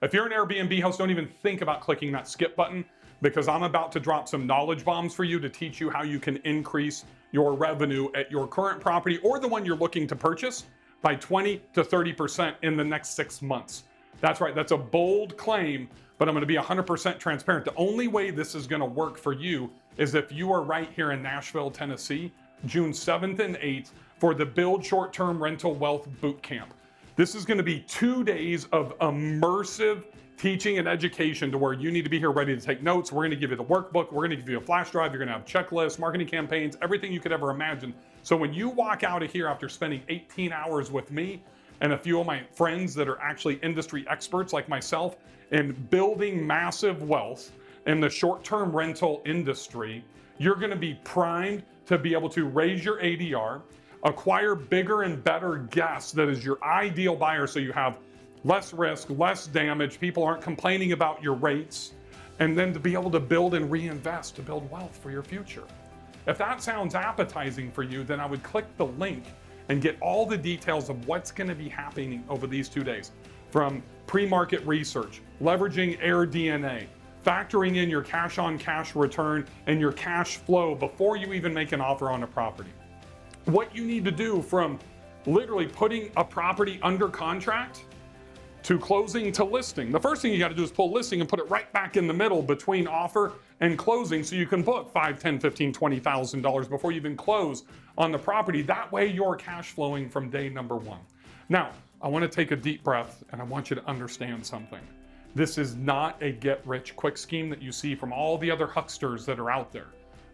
If you're an Airbnb host, don't even think about clicking that skip button, because I'm about to drop some knowledge bombs for you to teach you how you can increase your revenue at your current property or the one you're looking to purchase by 20 to 30% in the next 6 months. That's right, that's a bold claim, but I'm gonna be 100% transparent. The only way this is gonna work for you is if you are right here in Nashville, Tennessee, June 7th and 8th for the Build Short-Term Rental Wealth Bootcamp. This is gonna be 2 days of immersive teaching and education to where you need to be here ready to take notes. We're gonna give you the workbook, we're gonna give you a flash drive, you're gonna have checklists, marketing campaigns, everything you could ever imagine. So when you walk out of here after spending 18 hours with me and a few of my friends that are actually industry experts like myself in building massive wealth in the short-term rental industry, you're gonna be primed to be able to raise your ADR, acquire bigger and better guests that is your ideal buyer so you have less risk, less damage, people aren't complaining about your rates, and then to be able to build and reinvest to build wealth for your future. If that sounds appetizing for you, then I would click the link and get all the details of what's gonna be happening over these 2 days. From pre-market research, leveraging AirDNA, factoring in your cash on cash return and your cash flow before you even make an offer on a property. What you need to do from literally putting a property under contract to closing to listing. The first thing you got to do is pull listing and put it right back in the middle between offer and closing so you can book $5, $10, $15, $20,000 before you even close on the property. That way you're cash flowing from day number one. Now, I want to take a deep breath and I want you to understand something. This is not a get-rich-quick scheme that you see from all the other hucksters that are out there.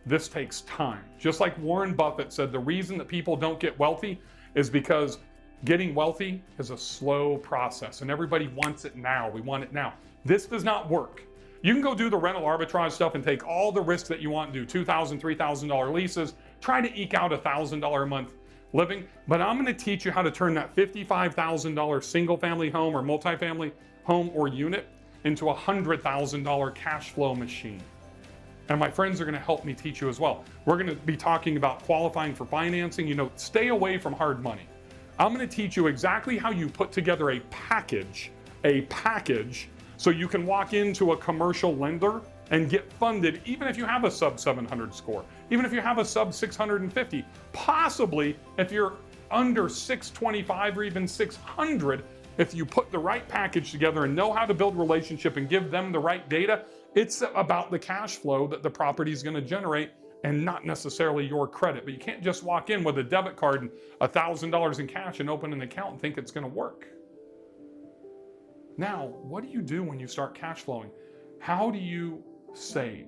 This takes time. Just like Warren Buffett said, the reason that people don't get wealthy is because getting wealthy is a slow process and everybody wants it now. We want it now. This does not work. You can go do the rental arbitrage stuff and take all the risks that you want and do $2,000, $3,000 leases, try to eke out $1,000 a month living, but I'm gonna teach you how to turn that $55,000 single family home or multifamily home or unit into a $100,000 cash flow machine. And my friends are gonna help me teach you as well. We're gonna be talking about qualifying for financing, stay away from hard money. I'm gonna teach you exactly how you put together a package, so you can walk into a commercial lender and get funded, even if you have a sub 700 score, even if you have a sub 650, possibly if you're under 625 or even 600, if you put the right package together and know how to build relationship and give them the right data, it's about the cash flow that the property is gonna generate and not necessarily your credit. But you can't just walk in with a debit card and $1,000 in cash and open an account and think it's gonna work. Now, what do you do when you start cash flowing? How do you save?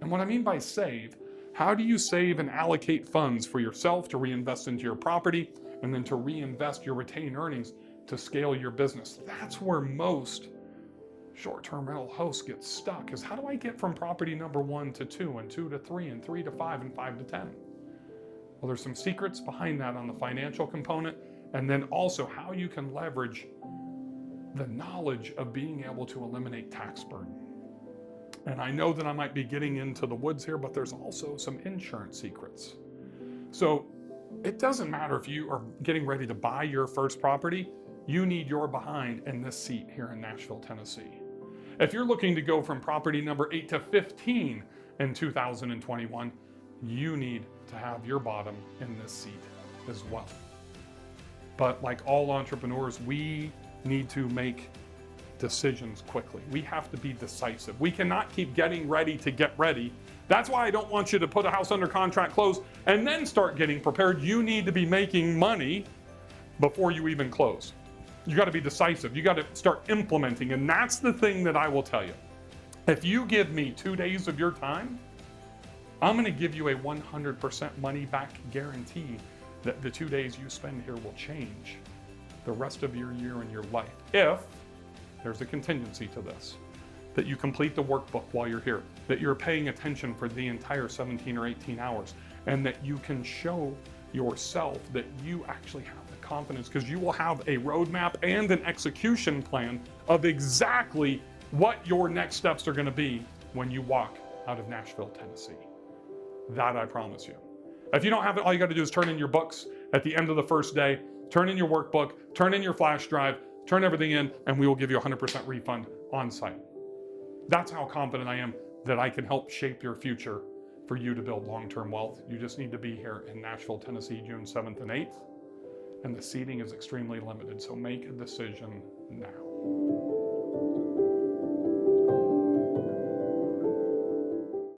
And what I mean by save, how do you save and allocate funds for yourself to reinvest into your property and then to reinvest your retained earnings to scale your business? That's where most short-term rental hosts get stuck, is how do I get from property number 1 to 2 and 2 to 3 and 3 to 5 and 5 to 10? Well, there's some secrets behind that on the financial component, and then also how you can leverage the knowledge of being able to eliminate tax burden. And I know that I might be getting into the woods here, but there's also some insurance secrets. So it doesn't matter if you are getting ready to buy your first property, you need your behind in this seat here in Nashville, Tennessee. If you're looking to go from property number 8 to 15 in 2021, you need to have your bottom in this seat as well. But like all entrepreneurs, we need to make decisions quickly. We have to be decisive. We cannot keep getting ready to get ready. That's why I don't want you to put a house under contract, close, and then start getting prepared. You need to be making money before you even close. You got to be decisive. You got to start implementing. And that's the thing that I will tell you. If you give me 2 days of your time, I'm going to give you a 100% money back guarantee that the 2 days you spend here will change the rest of your year and your life. If there's a contingency to this, that you complete the workbook while you're here, that you're paying attention for the entire 17 or 18 hours, and that you can show yourself that you actually have the confidence, because you will have a roadmap and an execution plan of exactly what your next steps are going to be when you walk out of Nashville, Tennessee. That I promise you. If you don't have it, all you got to do is turn in your books at the end of the first day, turn in your workbook, turn in your flash drive, turn everything in, and we will give you a 100% refund on site. That's how confident I am that I can help shape your future for you to build long-term wealth. You just need to be here in Nashville, Tennessee, June 7th and 8th. And the seating is extremely limited, so make a decision now.